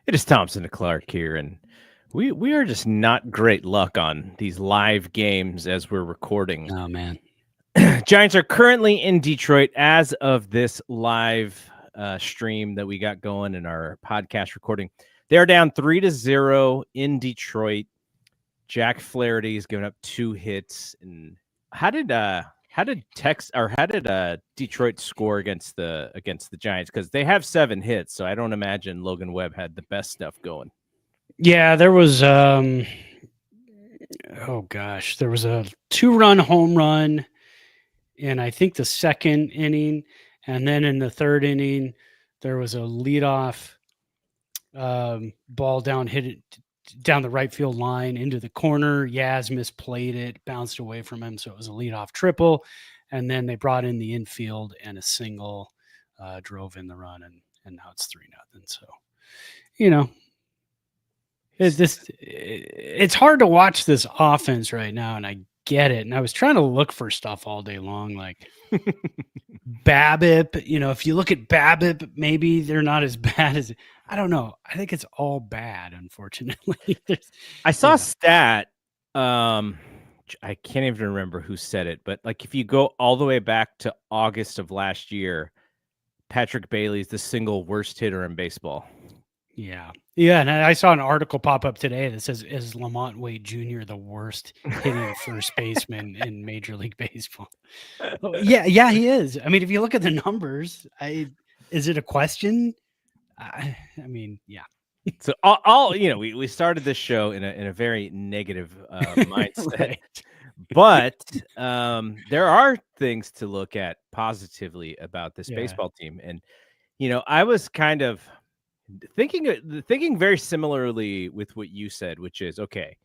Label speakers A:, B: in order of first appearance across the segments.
A: It is Thompson to Clark here, and we are just not great luck on these live games as we're recording.
B: Oh, man.
A: Giants are currently in Detroit as of this live stream that we got going in our podcast recording. They're down 3-0 in Detroit. Jack Flaherty's given up 2 hits. And how did Detroit score against the Giants? Because they have 7 hits, so I don't imagine Logan Webb had the best stuff going.
B: Yeah, there was there was a 2-run home run in I think the second inning, and then in the third inning there was a leadoff ball hit it down the right field line into the corner. Yaz misplayed it, bounced away from him, so it was a leadoff triple. And then they brought in the infield and a single drove in the run, and now it's 3-0. So, it's hard to watch this offense right now, and I get it. And I was trying to look for stuff all day long, like BABIP. If you look at BABIP, maybe they're not as bad as I don't know. I think it's all bad, unfortunately.
A: I saw a stat. I can't even remember who said it, but like if you go all the way back to August of last year, Patrick Bailey's the single worst hitter in baseball.
B: Yeah. And I saw an article pop up today that says, is Lamont Wade Jr. the worst hitting first baseman in Major League Baseball? Yeah, he is. I mean, if you look at the numbers, is it a question? I mean, yeah.
A: So we started this show in a very negative mindset,
B: Right.
A: but there are things to look at positively about this baseball team. And, I was kind of thinking very similarly with what you said, which is, okay,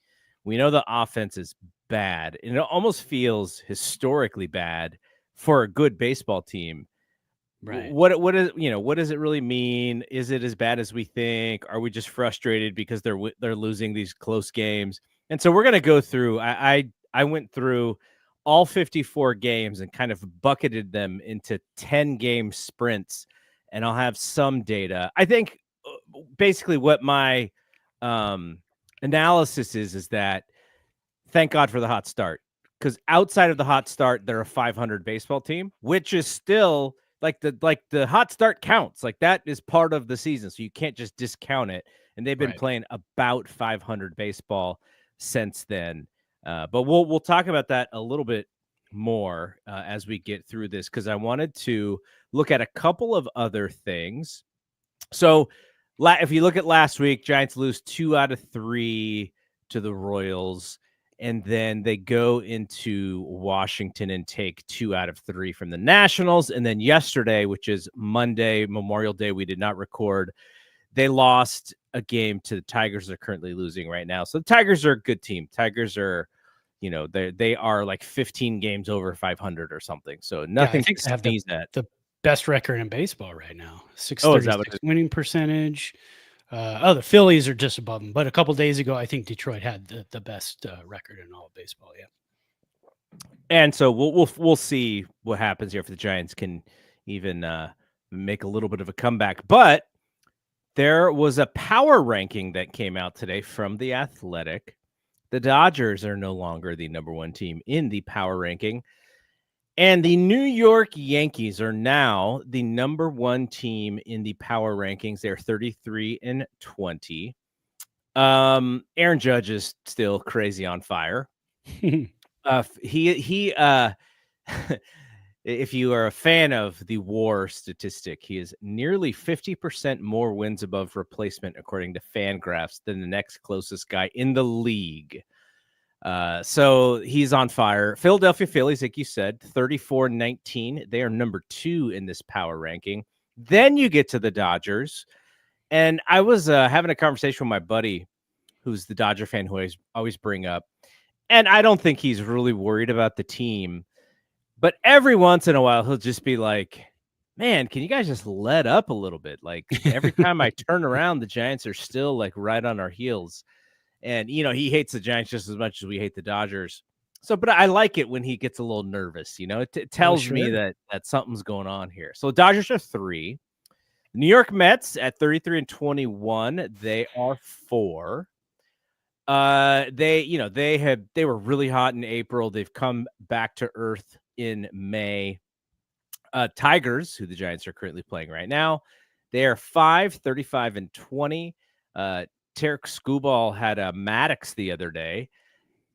A: we know the offense is bad, and it almost feels historically bad for a good baseball team.
B: Right.
A: What does it really mean? Is it as bad as we think? Are we just frustrated because they're losing these close games? And so we're going to go through. I went through all 54 games and kind of bucketed them into 10-game sprints, and I'll have some data. I think basically what my analysis is that thank God for the hot start, because outside of the hot start, they're a 500 baseball team, which is still like the hot start counts. Like that is part of the season, so you can't just discount it. And they've been playing about 500 baseball since then. But we'll talk about that a little bit more as we get through this, because I wanted to look at a couple of other things. So if you look at last week, Giants lose 2 out of 3 to the Royals. And then they go into Washington and take 2 out of 3 from the Nationals. And then yesterday, which is Monday, Memorial Day, we did not record. They lost a game to the Tigers. They're currently losing right now. So the Tigers are a good team. Tigers are, they are like 15 games over 500 or something. So nothing to sneeze at.
B: The best record in baseball right now. 636 winning percentage. The Phillies are just above them, but a couple days ago, I think Detroit had the best record in all of baseball. Yeah,
A: and so we'll see what happens here if the Giants can even make a little bit of a comeback. But there was a power ranking that came out today from The Athletic. The Dodgers are no longer the number 1 team in the power ranking. And the New York Yankees are now the number 1 team in the power rankings. They're 33-20. Aaron Judge is still crazy on fire. If you are a fan of the WAR statistic, he is nearly 50% more wins above replacement, according to Fangraphs, than the next closest guy in the league. So he's on fire. Philadelphia Phillies, like you said, 34-19. They are number 2 in this power ranking. Then you get to the Dodgers. And I was having a conversation with my buddy, who's the Dodger fan who I always bring up. And I don't think he's really worried about the team. But every once in a while, he'll just be like, man, can you guys just let up a little bit? Like every time I turn around, the Giants are still like right on our heels. And, he hates the Giants just as much as we hate the Dodgers. So, but I like it when he gets a little nervous, It tells me that something's going on here. So Dodgers are 3. New York Mets at 33-21. They are 4. They were really hot in April. They've come back to earth in May. Tigers, who the Giants are currently playing right now, they are 5, 35-20. Tarek Skubal had a Maddox the other day,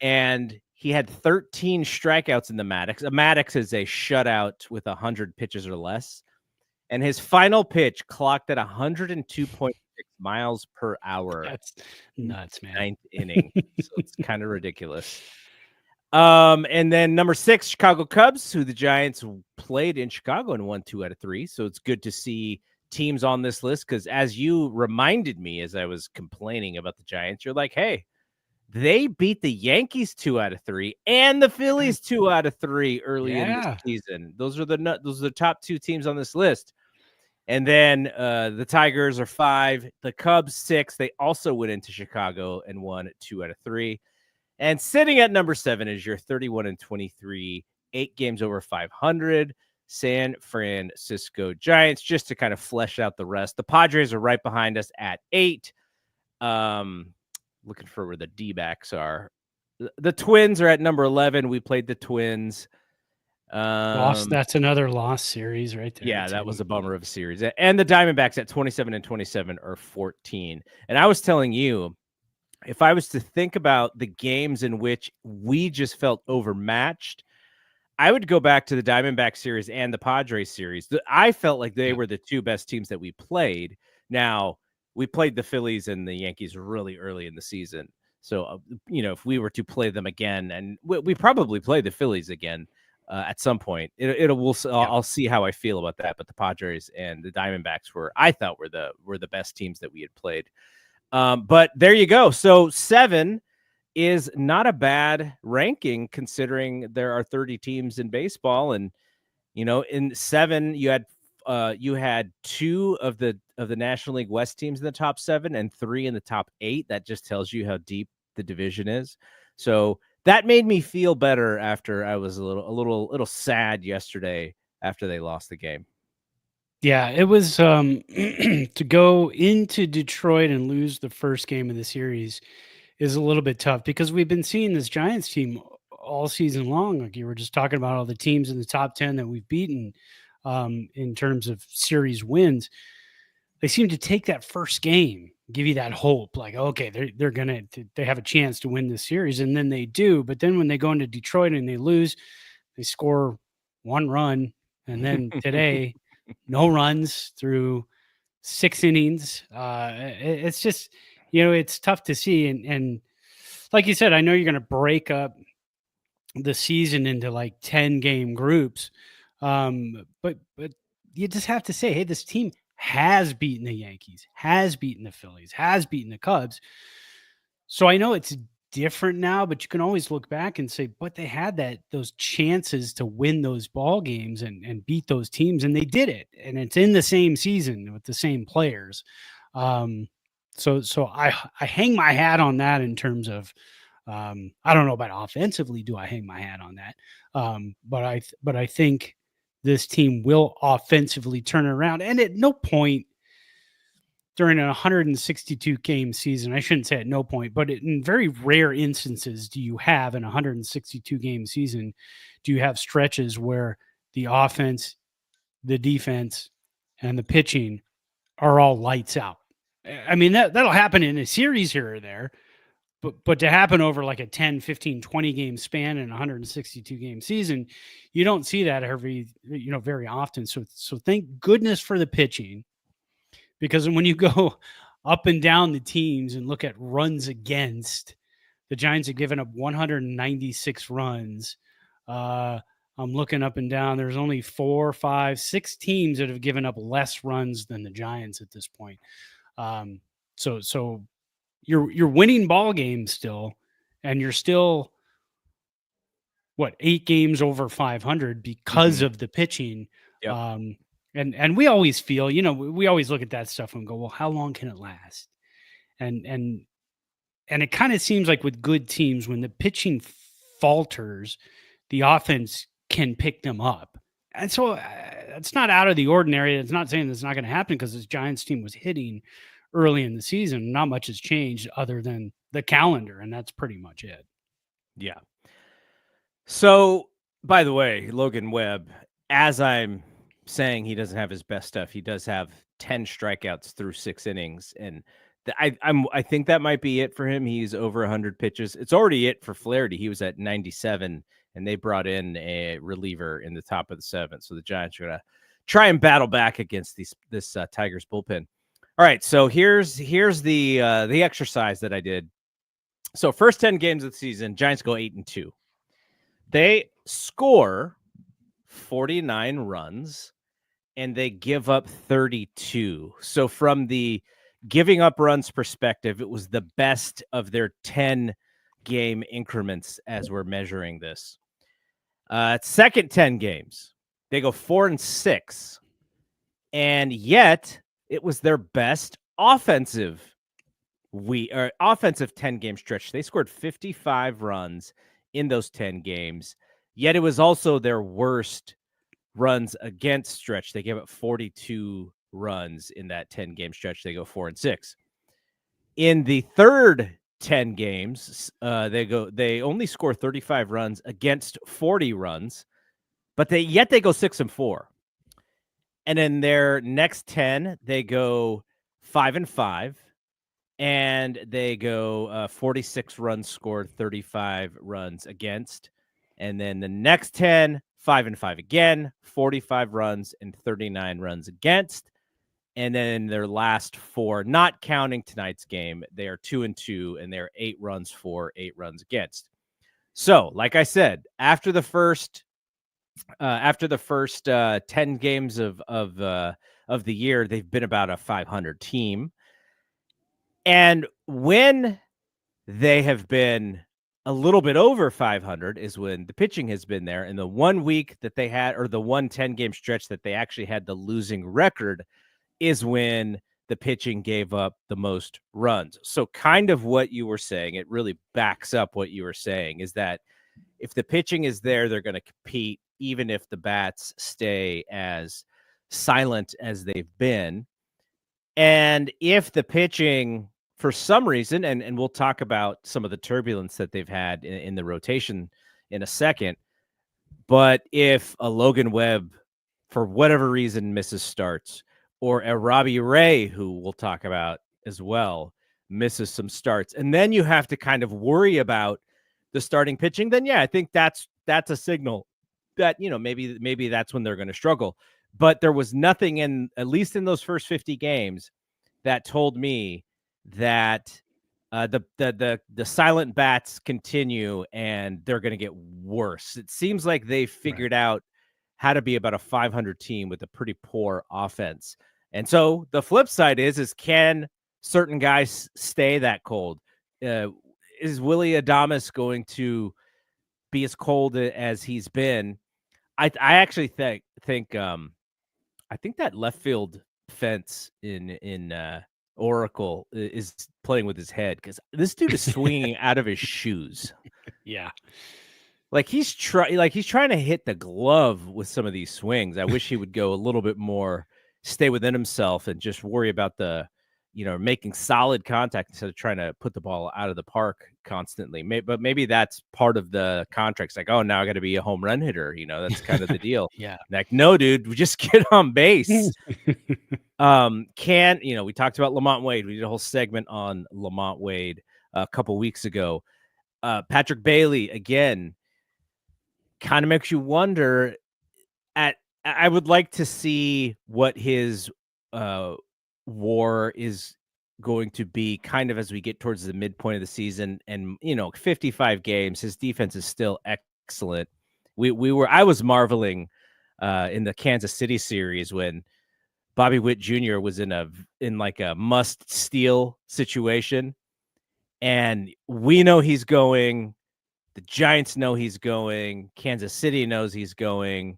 A: and he had 13 strikeouts in the Maddox. A Maddox is a shutout with 100 pitches or less. And his final pitch clocked at 102.6 miles per hour.
B: That's nuts, man.
A: 9th inning. So it's kind of ridiculous. And then number 6, Chicago Cubs, who the Giants played in Chicago and won 2 out of 3. So it's good to see teams on this list, because as you reminded me as I was complaining about the Giants, you're like, hey, they beat the Yankees 2 out of 3 and the Phillies 2 out of 3 early in the season. Those are the top 2 teams on this list. And then the Tigers are 5, the Cubs 6. They also went into Chicago and won 2 out of 3. And sitting at number 7 is your 31-23, 8 games over 500 San Francisco Giants. Just to kind of flesh out the rest, the Padres are right behind us at 8. Looking for where the D-backs are. The Twins are at number 11. We played the Twins.
B: That's another lost series right there.
A: Yeah, that was a bummer of a series. And the Diamondbacks at 27-27 are 14. And I was telling you, if I was to think about the games in which we just felt overmatched, I would go back to the Diamondback series and the Padres series. I felt like they were the 2 best teams that we played. Now, we played the Phillies and the Yankees really early in the season. So, if we were to play them again, and we probably play the Phillies again at some point, I'll see how I feel about that. But the Padres and the Diamondbacks I thought were the best teams that we had played. But there you go. So 7 is not a bad ranking, considering there are 30 teams in baseball. And, in 7, you had 2 of the National League West teams in the top 7 and 3 in the top 8. That just tells you how deep the division is. So that made me feel better after I was a little sad yesterday after they lost the game.
B: Yeah, it was to go into Detroit and lose the first game of the series is a little bit tough, because we've been seeing this Giants team all season long. Like you were just talking about all the teams in the top 10 that we've beaten in terms of series wins. They seem to take that first game, give you that hope, like, okay, they have a chance to win this series, and then they do. But then when they go into Detroit and they lose, they score 1 run, and then today, no runs through 6 innings. It's just, it's tough to see. And like you said, I know you're going to break up the season into like 10 game groups. But you just have to say, hey, this team has beaten the Yankees, has beaten the Phillies, has beaten the Cubs. So I know it's different now, but you can always look back and say, but they had those chances to win those ball games and beat those teams, and they did it. And it's in the same season with the same players. So I hang my hat on that in terms of, I don't know about offensively, do I hang my hat on that? But I think this team will offensively turn around. And at no point during a 162 game season, I shouldn't say at no point, but in very rare instances do you have in a 162 game season, do you have stretches where the offense, the defense, and the pitching are all lights out. I mean, that'll happen in a series here or there, but to happen over like a 10, 15, 20 game span in a 162 game season, you don't see that very often. So thank goodness for the pitching, because when you go up and down the teams and look at runs against, the Giants have given up 196 runs. I'm looking up and down. There's only 4, 5, 6 teams that have given up less runs than the Giants at this point. So you're winning ball games still, and you're still 8 games over 500 because of the pitching. Yep. And we always feel, we always look at that stuff and go, well, how long can it last? And it kind of seems like with good teams, when the pitching falters, the offense can pick them up. And so it's not out of the ordinary. It's not saying that's not going to happen because this Giants team was hitting early in the season. Not much has changed other than the calendar, and that's pretty much it.
A: Yeah. So, by the way, Logan Webb, as I'm saying he doesn't have his best stuff, he does have 10 strikeouts through 6 innings, and I think that might be it for him. He's over 100 pitches. It's already it for Flaherty. He was at 97, and they brought in a reliever in the top of the 7th. So the Giants are going to try and battle back against this Tigers bullpen. All right, so here's the exercise that I did. So first 10 games of the season, Giants go 8-2. They score 49 runs and they give up 32. So from the giving up runs perspective, it was the best of their 10 game increments as we're measuring this. Second 10 games, they go 4-6. And yet it was their best offensive 10-game stretch. They scored 55 runs in those 10 games, yet it was also their worst runs against stretch. They gave up 42 runs in that 10-game stretch. They go 4-6. In the third 10 games, they only score 35 runs against 40 runs, but they go 6-4. And in their next 10, they go 5-5. And they go 46 runs scored, 35 runs against. And then the next 10, 5-5 again, 45 runs and 39 runs against. And then their last 4, not counting tonight's game, they are 2-2, and they're 8 runs for, 8 runs against. So, like I said, after the first 10 games of the year, they've been about a 500 team. And when they have been a little bit over 500 is when the pitching has been there. And the 1 week that they had, or the 1 10-game stretch that they actually had the losing record, is when the pitching gave up the most runs. So kind of what you were saying, it really backs up what you were saying, is that if the pitching is there, they're going to compete, even if the bats stay as silent as they've been. And if the pitching, for some reason, and we'll talk about some of the turbulence that they've had in the rotation in a second, but if a Logan Webb, for whatever reason, misses starts, or a Robbie Ray, who we'll talk about as well, misses some starts, and then you have to kind of worry about the starting pitching, then yeah, I think that's a signal that, maybe that's when they're going to struggle. But there was nothing at least in those first 50 games, that told me that the silent bats continue and they're going to get worse. It seems like they figured out how to be about a 500 team with a pretty poor offense. And so the flip side is can certain guys stay that cold? Is Willy Adames going to be as cold as he's been? I actually think I think that left field fence in Oracle is playing with his head, because this dude is swinging out of his shoes.
B: Yeah.
A: Like he's trying to hit the glove with some of these swings. I wish he would go a little bit more, stay within himself and just worry about making solid contact instead of trying to put the ball out of the park constantly. But maybe that's part of the contract. It's like, oh, now I got to be a home run hitter. That's kind of the deal.
B: Yeah.
A: Like, no, dude, we just get on base. We talked about Lamont Wade. We did a whole segment on Lamont Wade a couple weeks ago. Patrick Bailey, again, kind of makes you wonder. I would like to see what his WAR is going to be kind of as we get towards the midpoint of the season. And 55 games, his defense is still excellent. I was marveling in the Kansas City series when Bobby Witt Jr. was in like a must steal situation, and we know he's going. The Giants know he's going. Kansas City knows he's going.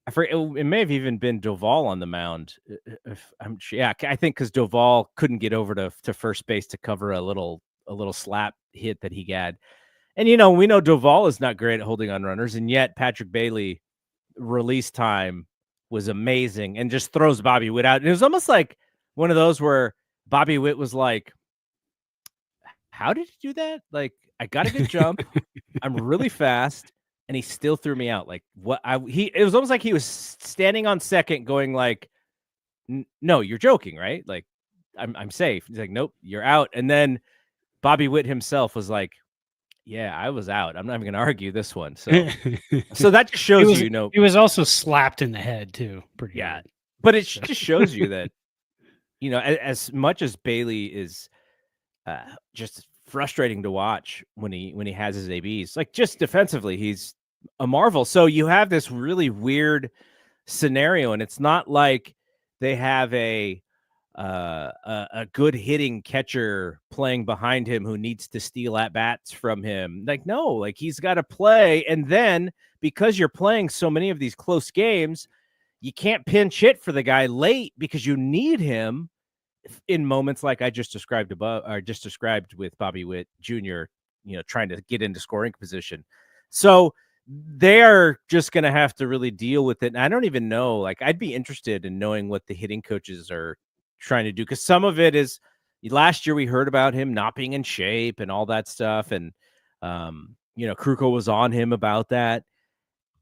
A: I forget, it may have even been Doval on the mound. I think because Doval couldn't get over to first base to cover a little slap hit that he had. And, we know Doval is not great at holding on runners, and yet Patrick Bailey, release time was amazing and just throws Bobby Witt out. And it was almost like one of those where Bobby Witt was like, how did you do that? Like, I got a good jump. I'm really fast. And he still threw me out. Like, what? It was almost like he was standing on second going like, no, you're joking, right? Like, I'm safe. He's like, nope, you're out. And then Bobby Witt himself was like, yeah, I was out. I'm not even going to argue this one. So, so that just shows
B: he was also slapped in the head too. Pretty
A: yeah,
B: good.
A: but it just shows you that, as much as Bailey is just frustrating to watch when he has his ABs, like just defensively, he's a marvel. So you have this really weird scenario, and it's not like they have a good hitting catcher playing behind him who needs to steal at bats from him. Like, no, like he's got to play. And then because you're playing so many of these close games, you can't pinch hit for the guy late because you need him in moments like I just described above, or just described with Bobby Witt Jr., trying to get into scoring position. So they are just going to have to really deal with it. And I don't even know, like, I'd be interested in knowing what the hitting coaches are trying to do, because some of it is, last year we heard about him not being in shape and all that stuff, and Kruko was on him about that.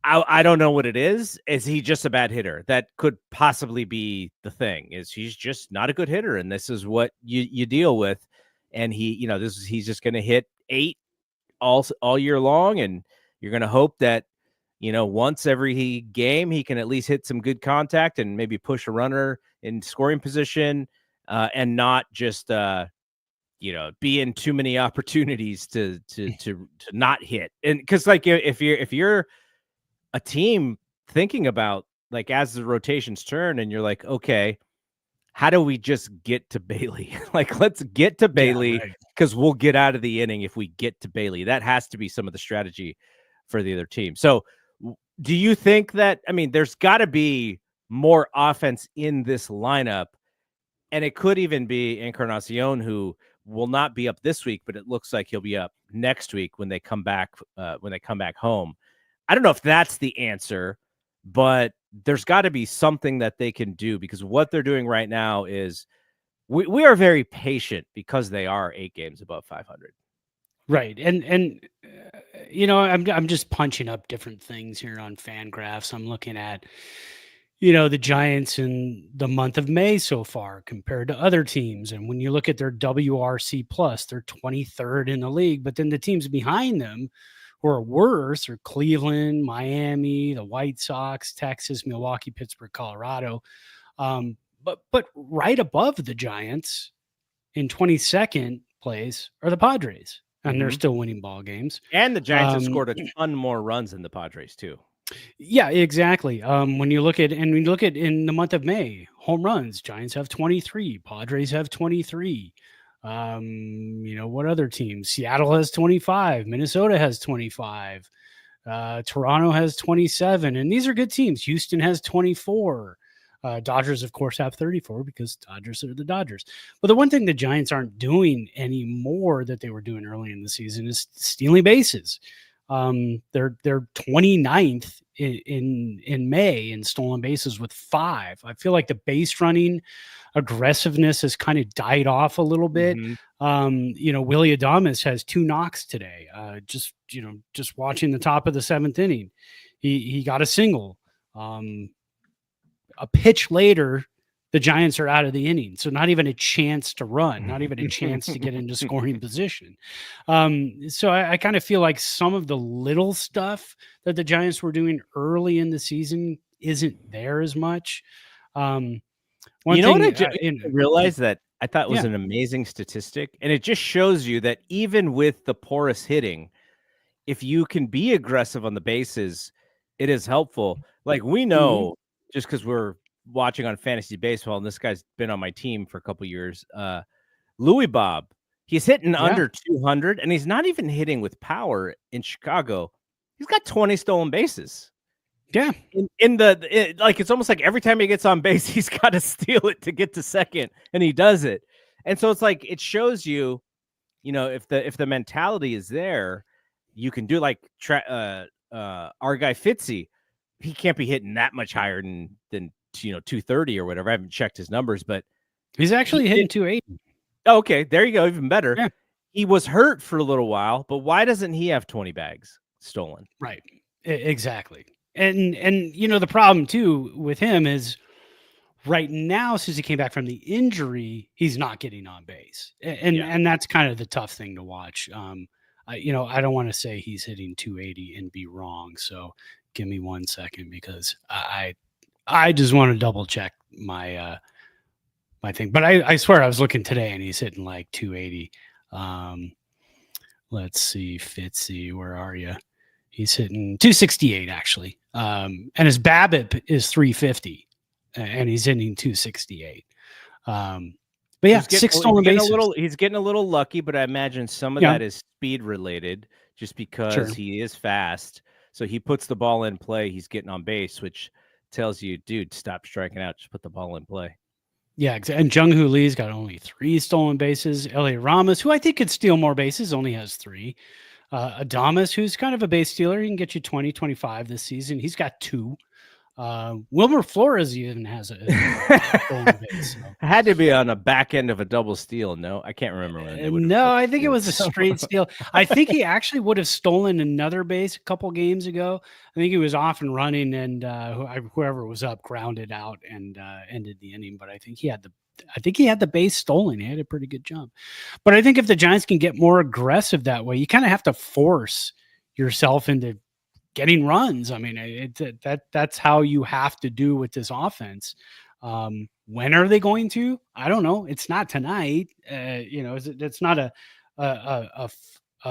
A: I don't know what it is. Is he just a bad hitter? That could possibly be the thing. Is he's just not a good hitter, and this is what you deal with. And he's just going to hit 8 all year long, and you're going to hope that once every game he can at least hit some good contact and maybe push a runner in scoring position, and not just be in too many opportunities to not hit. And because like if you're a team thinking about, like, as the rotations turn and you're like, okay, how do we just get to Bailey? Like, let's get to Bailey, because we'll get out of the inning if we get to Bailey. That has to be some of the strategy for the other team. So do you think that, there's got to be more offense in this lineup, and it could even be Encarnacion, who will not be up this week, but it looks like he'll be up next week when they come back home. I don't know if that's the answer, but there's got to be something that they can do, because what they're doing right now is we are very patient because they are 8 games above 500.
B: Right. And I'm just punching up different things here on Fangraphs. I'm looking at, the Giants in the month of May so far compared to other teams. And when you look at their WRC plus, they're 23rd in the league, but then the teams behind them who are worse are Cleveland, Miami, the White Sox, Texas, Milwaukee, Pittsburgh, Colorado. But right above the Giants in 22nd place are the Padres, and they're still winning ball games.
A: And the Giants have scored a ton more runs than the Padres too.
B: Yeah, exactly. When you look at in the month of May, home runs, Giants have 23, Padres have 23. What other teams? Seattle has 25, Minnesota has 25, Toronto has 27, and these are good teams. Houston has 24. Dodgers, of course, have 34 because Dodgers are the Dodgers. But the one thing the Giants aren't doing anymore that they were doing early in the season is stealing bases. They're 29th in May in stolen bases with 5. I feel like the base running aggressiveness has kind of died off a little bit. Willie Adames has 2 knocks today. Just watching the top of the 7th inning, he got a single. A pitch later, the Giants are out of the inning. So not even a chance to run, not even a chance to get into scoring position. So I kind of feel like some of the little stuff that the Giants were doing early in the season isn't there as much. What
A: I realized that I thought was an amazing statistic, and it just shows you that even with the porous hitting, if you can be aggressive on the bases, it is helpful. Like, we know, just because we're watching on fantasy baseball, and this guy's been on my team for a couple years, Louis Bob, he's hitting under 200, and he's not even hitting with power in Chicago. He's got 20 stolen bases.
B: Yeah.
A: It's almost like every time he gets on base, he's got to steal it to get to second, and he does it. And so it's like, it shows you, if the mentality is there, you can do, like, our guy Fitzy. he can't be hitting that much higher than 230 or whatever. I haven't checked his numbers, but
B: he's actually hitting 280.
A: Oh, okay, there you go, even better.
B: Yeah.
A: He was hurt for a little while, but why doesn't he have 20 bags stolen?
B: Right. Exactly. And the problem too with him is right now, since he came back from the injury, he's not getting on base. And that's kind of the tough thing to watch. I don't want to say he's hitting 280 and be wrong. So give me 1 second because I just want to double check my thing. But I swear I was looking today and he's hitting like 280. Let's see, Fitzy, where are you? He's hitting 268 actually. And his BABIP is 350 and he's hitting 268. But yeah, 6 stolen bases.
A: He's getting a little lucky, but I imagine some of that is speed related just because he is fast. So he puts the ball in play, he's getting on base, which tells you, dude, stop striking out, just put the ball in play.
B: Yeah, and Jung-Hoo Lee's got only 3 stolen bases. Elliot Ramos, who I think could steal more bases, only has 3. Adames, who's kind of a base stealer, he can get you 20, 25 this season. He's got 2. Wilmer Flores even has a stolen base. So.
A: Had to be on a back end of a double steal. No, I can't remember when.
B: No, I think it was a straight steal. I think he actually would have stolen another base a couple games ago. I think he was off and running, and whoever was up grounded out and ended the inning. But I think he had the base stolen. He had a pretty good jump. But I think if the Giants can get more aggressive that way, you kind of have to force yourself into getting runs. I mean, that's how you have to do with this offense. When are they going to? I don't know. It's not tonight. It's not a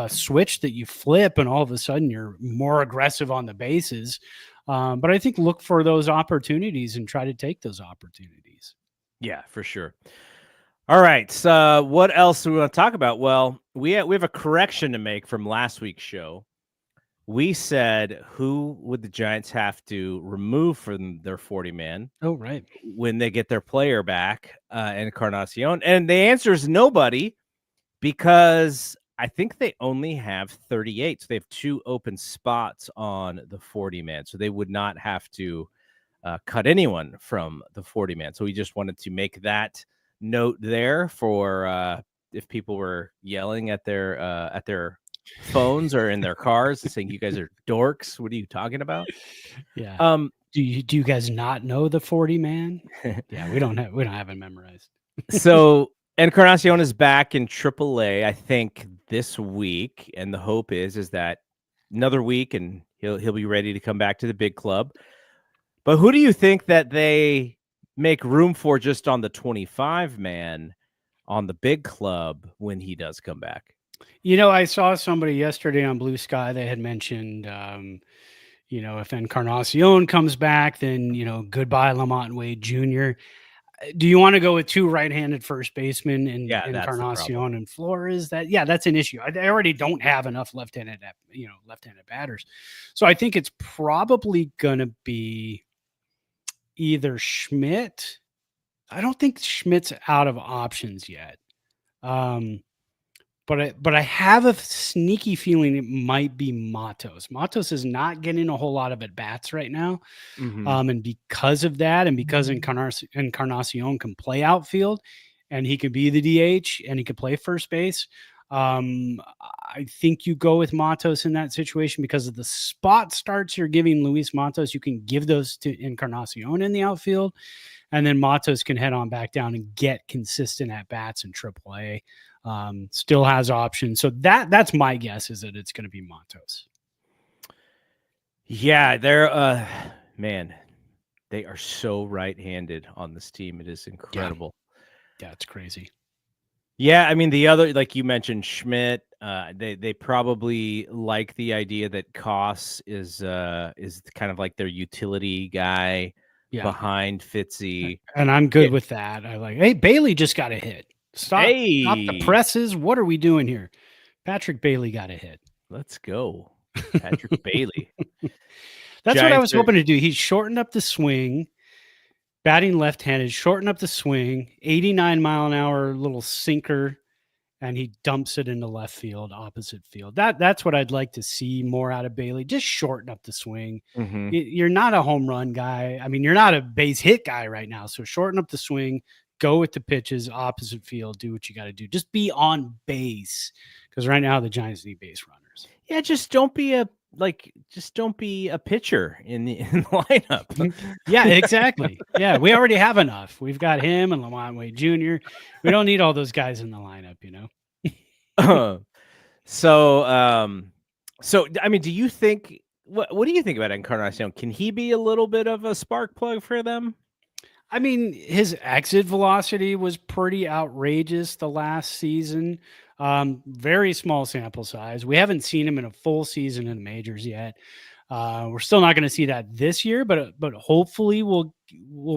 B: switch that you flip and all of a sudden you're more aggressive on the bases. But I think look for those opportunities and try to take those opportunities.
A: Yeah, for sure. All right. So what else do we want to talk about? Well, we have a correction to make from last week's show. We said, who would the Giants have to remove from their 40-man?
B: Oh, right.
A: When they get their player back, Encarnacion. And the answer is nobody, because I think they only have 38. So they have 2 open spots on the 40-man. So they would not have to cut anyone from the 40-man. So we just wanted to make that note there for if people were yelling at their phones or in their cars saying you guys are dorks. What are you talking about?
B: Yeah. Do you guys not know the 40-man? Yeah, we don't have it memorized.
A: So Encarnacion is back in AAA, I think, this week, and the hope is that another week and he'll be ready to come back to the big club. But who do you think that they make room for just on the 25-man on the big club when he does come back?
B: I saw somebody yesterday on Blue Sky. They had mentioned, if Encarnacion comes back, then, goodbye LaMonte Wade Jr. Do you want to go with 2 right-handed first basemen and Encarnacion and Flores? That's an issue. I already don't have enough left-handed batters. So I think it's probably going to be either Schmidt. I don't think Schmidt's out of options yet. But I have a sneaky feeling it might be Matos. Matos is not getting a whole lot of at-bats right now. Mm-hmm. And because of that, and because Encarnacion can play outfield, and he can be the DH, and he can play first base, I think you go with Matos in that situation because of the spot starts you're giving Luis Matos. You can give those to Encarnacion in the outfield, and then Matos can head on back down and get consistent at-bats in AAA. Still has options. So that's my guess, is that it's going to be Matos.
A: Yeah, they're they are so right-handed on this team. It is incredible.
B: Yeah, it's crazy.
A: Yeah, I mean, the other, like you mentioned, Schmidt, they probably like the idea that Koss is kind of like their utility guy behind Fitzy.
B: And I'm good with that. I like, hey, Bailey just got a hit. Stop the presses. What are we doing here? Patrick Bailey got a hit.
A: Let's go. Patrick Bailey.
B: That's what I was hoping to do. He shortened up the swing, batting left-handed, shortened up the swing, 89 mile an hour little sinker, and he dumps it into left field, opposite field. That's what I'd like to see more out of Bailey. Just shorten up the swing.
A: Mm-hmm.
B: You're not a home run guy. I mean, you're not a base hit guy right now. So shorten up the swing, go with the pitches, opposite field, do what you got to do. Just be on base, because right now the Giants need base runners.
A: Yeah, just don't be a pitcher in the lineup.
B: Yeah, exactly. Yeah, we already have enough. We've got him and Lamont Wade Jr. We don't need all those guys in the lineup, you know.
A: So I mean, do you think what do you think about Encarnacion? Can he be a little bit of a spark plug for them?
B: I mean, his exit velocity was pretty outrageous the last season. Very small sample size. We haven't seen him in a full season in the majors yet. We're still not going to see that this year, but hopefully we'll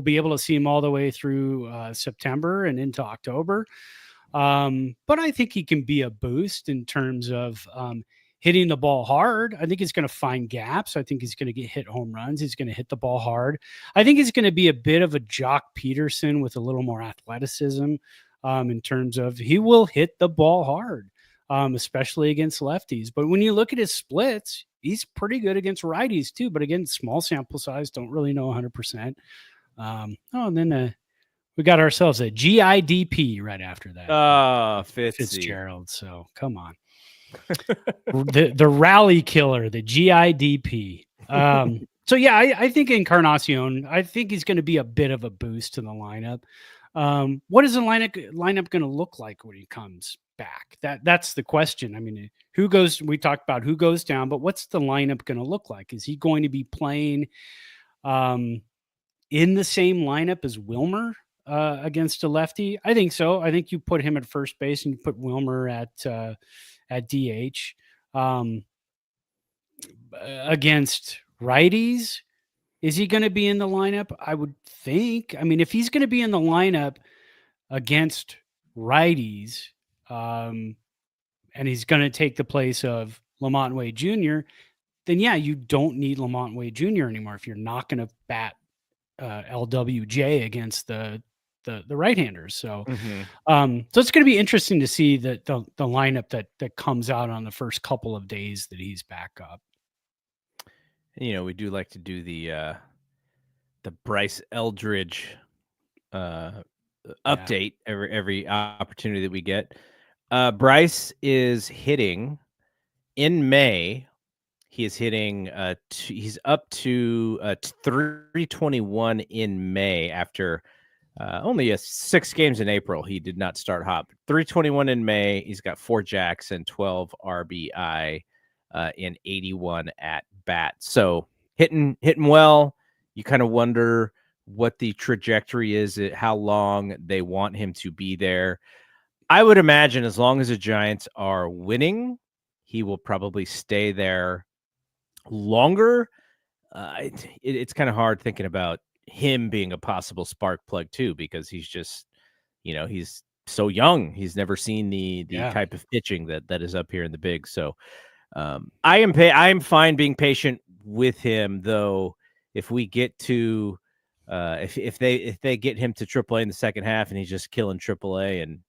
B: be able to see him all the way through September and into October. But I think he can be a boost in terms of hitting the ball hard. I think he's going to find gaps. I think he's going to get hit home runs. He's going to hit the ball hard. I think he's going to be a bit of a Jock Peterson with a little more athleticism in terms of he will hit the ball hard, especially against lefties. But when you look at his splits, he's pretty good against righties too. But again, small sample size, don't really know 100%. And then we got ourselves a GIDP right after that. Fitzgerald. So come on. the rally killer, the GIDP. So yeah, I think Encarnacion, I think he's going to be a bit of a boost to the lineup. What is the lineup going to look like when he comes back? That's the question. I mean, we talked about who goes down, but what's the lineup going to look like? Is he going to be playing in the same lineup as Wilmer against a lefty? I think so. I think you put him at first base and you put Wilmer at DH. Against righties, is he going to be in the lineup? I would think. I mean, if he's going to be in the lineup against righties, and he's going to take the place of Lamont Wade Jr., then yeah, you don't need Lamont Wade Jr. anymore if you're not going to bat LWJ against the right-handers. So, so it's going to be interesting to see the lineup that comes out on the first couple of days that he's back up.
A: You know, we do like to do the Bryce Eldridge update every opportunity that we get. Bryce is hitting in May. He is hitting. He's up to 321 in May after only 6 games in April. He did not start hot. 321 in May. He's got 4 jacks and 12 RBI in 81 at bat. So hitting well. You kind of wonder what the trajectory is, how long they want him to be there. I would imagine as long as the Giants are winning, he will probably stay there longer. It's kind of hard thinking about him being a possible spark plug too, because he's just, he's so young. He's never seen the type of pitching that is up here in the big. So I am fine being patient with him, though. If we get to if they get him to AAA in the second half and he's just killing AAA, and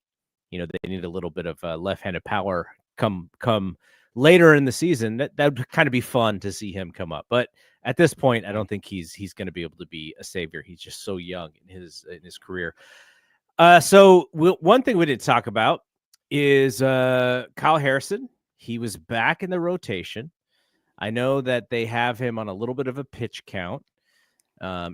A: they need a little bit of left-handed power come later in the season, that would kind of be fun to see him come up. But at this point, I don't think he's going to be able to be a savior. He's just so young in his career. So one thing we didn't talk about is Kyle Harrison. He was back in the rotation. I know that they have him on a little bit of a pitch count.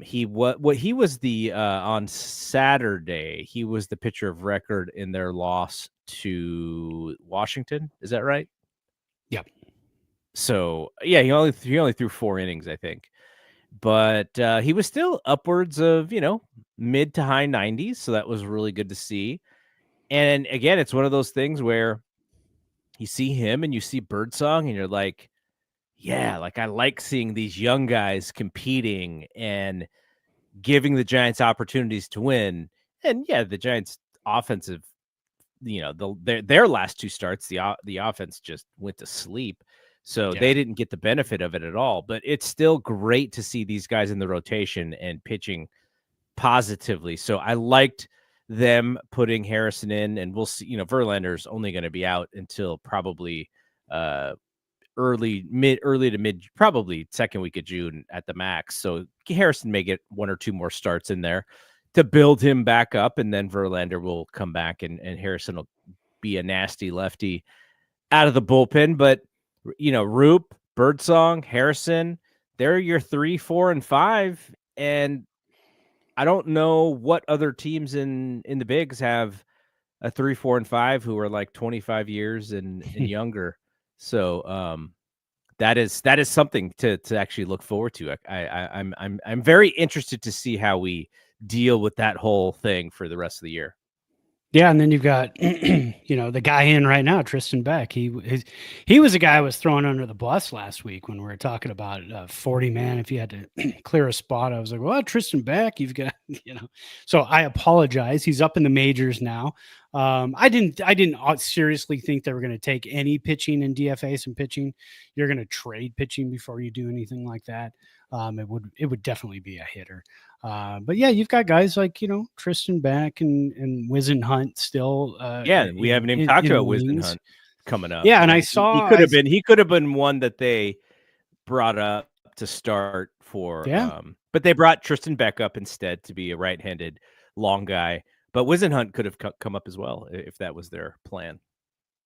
A: He was the on Saturday, he was the pitcher of record in their loss to Washington. Is that right?
B: Yep.
A: So yeah, he only threw 4 innings, I think, but he was still upwards of mid to high 90s. So that was really good to see. And again, it's one of those things where you see him and you see Birdsong and you're like, yeah, like I like seeing these young guys competing and giving the Giants opportunities to win. And yeah, the Giants offensive, their last 2 starts, the offense just went to sleep. So they didn't get the benefit of it at all. But it's still great to see these guys in the rotation and pitching positively. So I liked them putting Harrison in, and we'll see. Verlander's only going to be out until probably early to mid, probably second week of June at the max. So Harrison may get one or two more starts in there to build him back up, and then Verlander will come back, and Harrison will be a nasty lefty out of the bullpen. But Roop, Birdsong, Harrison, they're your 3, 4, and 5, and I don't know what other teams in the bigs have a 3, 4, and 5 who are like 25 years and younger. So that is something to actually look forward to. I'm very interested to see how we deal with that whole thing for the rest of the year.
B: Yeah, and then you've got the guy in right now, Tristan Beck. He was a guy I was thrown under the bus last week when we were talking about 40 man. If you had to clear a spot, I was like, well, Tristan Beck, you've got So I apologize. He's up in the majors now. I didn't seriously think they were going to take any pitching and DFA some pitching. You're going to trade pitching before you do anything like that. It would definitely be a hitter. But yeah, you've got guys like, Tristan Beck and Whisenhunt still.
A: We haven't even talked about Whisenhunt coming up.
B: Yeah, and I saw
A: he could have been one that they brought up to start for.
B: Yeah.
A: But they brought Tristan Beck up instead to be a right-handed long guy. But Whisenhunt could have come up as well if that was their plan.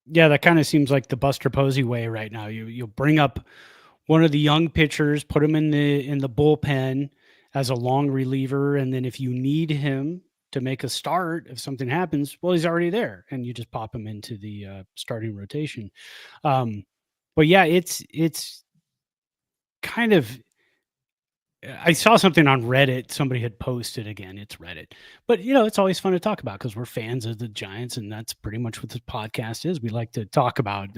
B: Yeah, that kind of seems like the Buster Posey way right now. You'll bring up one of the young pitchers, put him in the bullpen as a long reliever, and then if you need him to make a start, if something happens, well, he's already there, and you just pop him into the starting rotation. But yeah, it's kind of. I saw something on Reddit. Somebody had posted again. It's Reddit, but it's always fun to talk about because we're fans of the Giants, and that's pretty much what this podcast is. We like to talk about,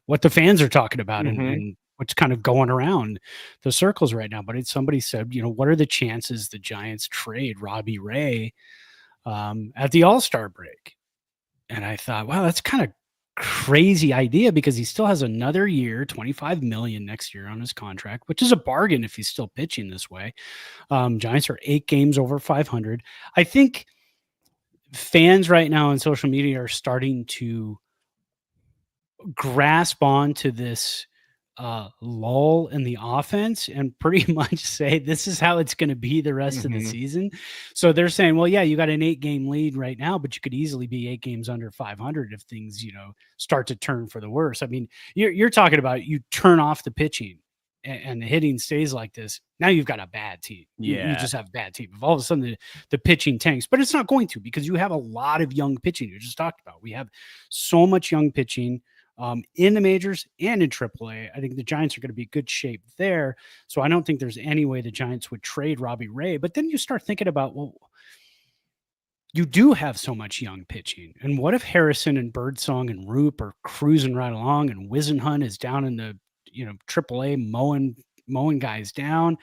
B: what the fans are talking about and what's kind of going around the circles right now. But somebody said, what are the chances the Giants trade Robbie Ray at the All-Star break? And I thought, wow, that's kind of crazy idea because he still has another year, $25 million next year on his contract, which is a bargain if he's still pitching this way. Giants are 8 games over 500. I think fans right now on social media are starting to grasp on to this lull in the offense and pretty much say this is how it's going to be the rest of the season. So they're saying, well, yeah, you got an 8-game lead right now, but you could easily be 8 games under 500 if things, start to turn for the worse. I mean, you're talking about you turn off the pitching and the hitting stays like this. Now you've got a bad team.
A: Yeah.
B: You just have a bad team. If all of a sudden the pitching tanks, but it's not going to because you have a lot of young pitching you just talked about. We have so much young pitching in the majors and in AAA. I think the Giants are going to be good shape there. So I don't think there's any way the Giants would trade Robbie Ray. But then you start thinking about, well, you do have so much young pitching. And what if Harrison and Birdsong and Roop are cruising right along and Whisenhunt is down in the AAA mowing guys down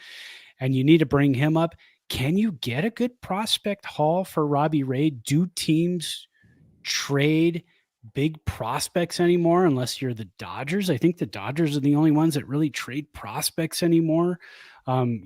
B: and you need to bring him up? Can you get a good prospect haul for Robbie Ray? Do teams trade big prospects anymore unless you're the Dodgers? I think the Dodgers are the only ones that really trade prospects anymore. Some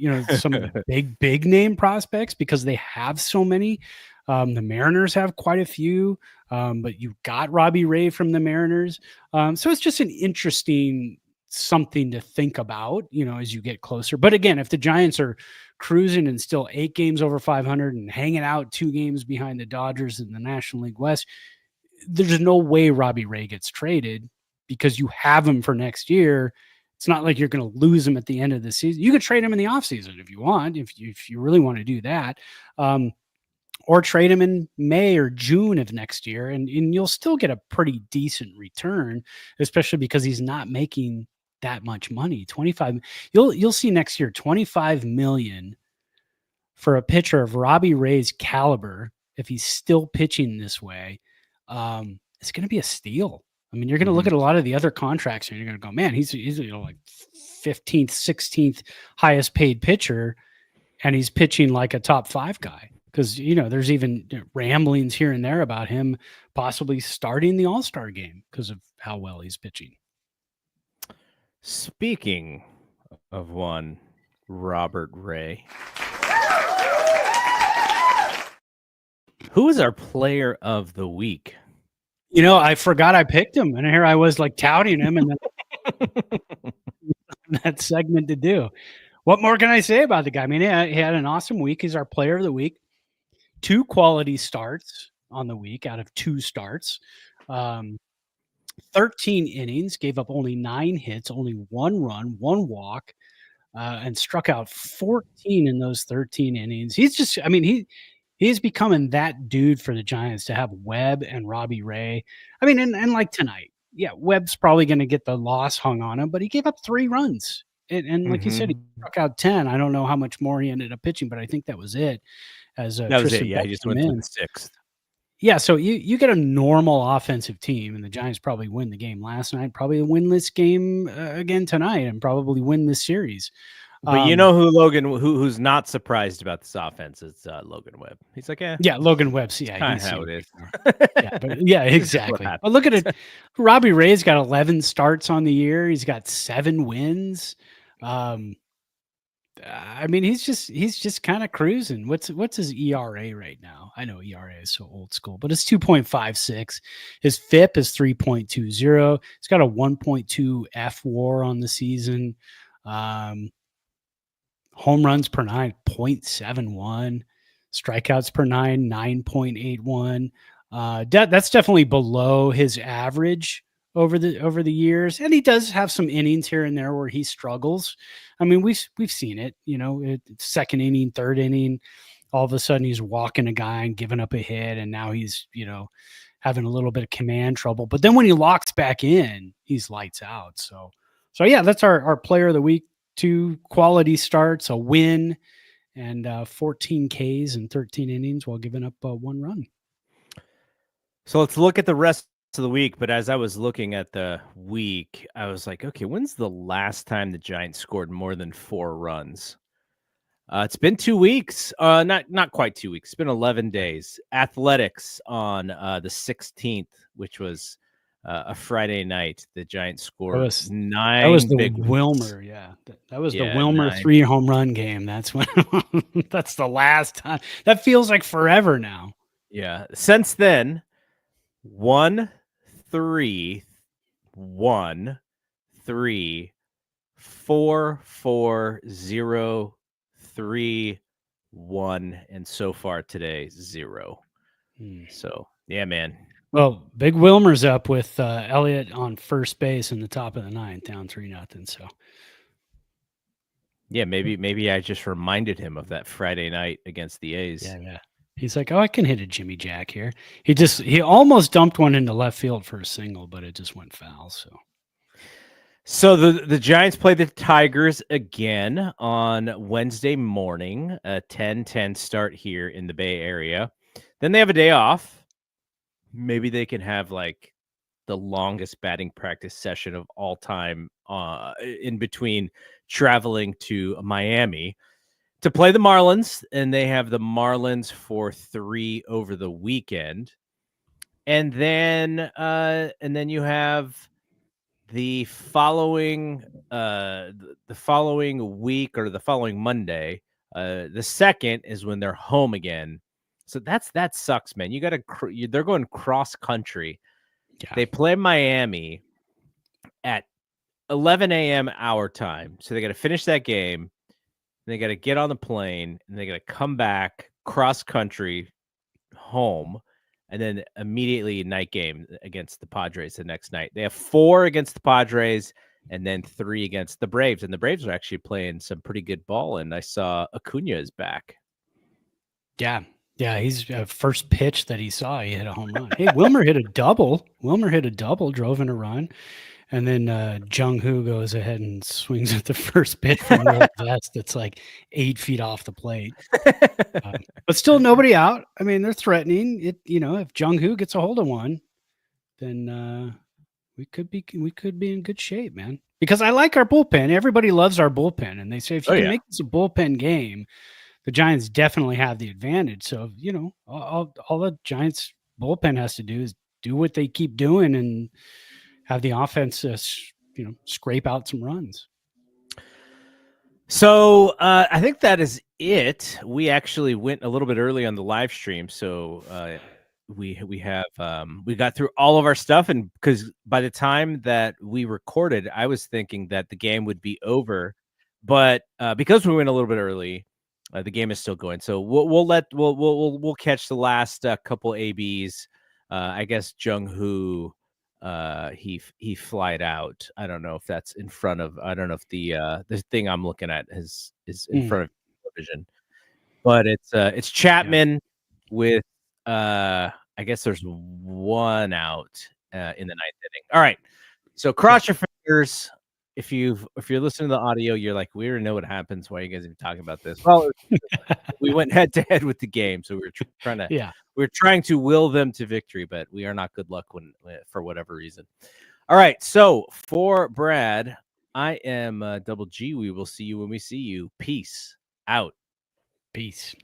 B: of the big name prospects because they have so many. The Mariners have quite a few, but you got Robbie Ray from the Mariners. So it's just an interesting something to think about, as you get closer. But again, if the Giants are cruising and still 8 games over 500 and hanging out 2 games behind the Dodgers in the National League West, there's no way Robbie Ray gets traded because you have him for next year. It's not like you're going to lose him at the end of the season. You could trade him in the offseason if you want, if you really want to do that, or trade him in May or June of next year, and you'll still get a pretty decent return, especially because he's not making that much money. 25. You'll see next year $25 million for a pitcher of Robbie Ray's caliber if he's still pitching this way. It's going to be a steal. I mean, you're going to look at a lot of the other contracts and you're going to go, man, he's like 15th, 16th highest paid pitcher, and he's pitching like a top 5 guy. Because, there's even ramblings here and there about him possibly starting the All-Star game because of how well he's pitching.
A: Speaking of one, Robert Ray. Who is our player of the week?
B: I forgot I picked him, and here I was like touting him, and then that segment to do. What more can I say about the guy? I mean, he had an awesome week. He's our player of the week. 2 quality starts on the week out of 2 starts. 13 innings, gave up only 9 hits, only 1 run, 1 walk, and struck out 14 in those 13 innings. He's becoming that dude for the Giants to have Webb and Robbie Ray. I mean, and like tonight, yeah, Webb's probably going to get the loss hung on him, but he gave up 3 runs. And like you said, he struck out 10. I don't know how much more he ended up pitching, but I think that was it. As
A: that was
B: Tristan
A: it. Yeah, he just went to the 6th.
B: Yeah, so you get a normal offensive team, and the Giants probably win the game last night, probably win this game again tonight, and probably win this series.
A: But you know who's not surprised about this offense is Logan Webb. He's like,
B: yeah, Logan Webb. Yeah,
A: he's how it is.
B: Yeah, exactly. But look at it. Robbie Ray's got 11 starts on the year. He's got 7 wins. I mean, he's just kind of cruising. What's his ERA right now? I know ERA is so old school, but it's 2.56. His FIP is 3.20. He's got a 1.2 FWAR on the season. Home runs per 9, 0.71. Strikeouts per 9, 9.81. That's definitely below his average over the years, and he does have some innings here and there where he struggles. I mean, we've seen it, second inning, third inning, all of a sudden he's walking a guy and giving up a hit, and now he's having a little bit of command trouble. But then when he locks back in, he's lights out. So yeah, that's our player of the week. 2 quality starts, a win, and 14 Ks in 13 innings while giving up 1 run.
A: So let's look at the rest of the week. But as I was looking at the week, I was like, okay, when's the last time the Giants scored more than 4 runs? It's been 2 weeks. Not quite 2 weeks. It's been 11 days. Athletics on the 16th, which was a Friday night. The Giants scored 9.
B: That was the
A: big
B: Wilmer,
A: ones.
B: yeah. That was the Wilmer 3 home run game. That's when. That's the last time. That feels like forever now.
A: Yeah. Since then, 1, 3, 1, 3, 4, 4, 0, 3, 1, and so far today 0. So yeah, man.
B: Well, Big Wilmer's up with Elliott on first base in the top of the 9th, down 3-0. So
A: yeah, maybe I just reminded him of that Friday night against the A's.
B: Yeah. He's like, oh, I can hit a Jimmy Jack here. He almost dumped one into left field for a single, but it just went foul.
A: So the Giants play the Tigers again on Wednesday morning, a 10-10 start here in the Bay Area. Then they have a day off. Maybe they can have like the longest batting practice session of all time in between traveling to Miami to play the Marlins, and they have the Marlins for 3 over the weekend. And then you have the following week, or the following Monday, the 2nd is when they're home again. So that sucks, man. They're going cross country. Yeah. They play Miami at 11 a.m. our time. So they got to finish that game. They got to get on the plane, and they got to come back cross country home, and then immediately night game against the Padres the next night. They have 4 against the Padres and then 3 against the Braves. And the Braves are actually playing some pretty good ball. And I saw Acuna is back.
B: Yeah. Yeah. He's first pitch that he saw, he hit a home run. Hey, Wilmer hit a double. Drove in a run. And then Jung-Hoo goes ahead and swings at the first pitch from the vest that's like 8 feet off the plate. But still nobody out. I mean, they're threatening it. If Jung-Hoo gets a hold of one, then we could be in good shape, man. Because I like our bullpen. Everybody loves our bullpen. And they say if you can make this a bullpen game, the Giants definitely have the advantage. So, all the Giants bullpen has to do is do what they keep doing and have the offense, scrape out some runs.
A: So I think that is it. We actually went a little bit early on the live stream, so we got through all of our stuff, and because by the time that we recorded, I was thinking that the game would be over, but because we went a little bit early, the game is still going. So we'll catch the last couple ABs. I guess Jung Hoo. He flied out. I don't know if that's in front of. I don't know if the thing I'm looking at is in front of television, but it's Chapman with I guess there's one out in the ninth inning. All right, so cross your fingers. If you're listening to the audio, you're like, we already know what happens. Why are you guys even talking about this? Well, we went head to head with the game, so we were trying to we're trying to will them to victory, but we are not good luck for whatever reason. All right, so for Brad, I am Double G. We will see you when we see you. Peace out.
B: Peace.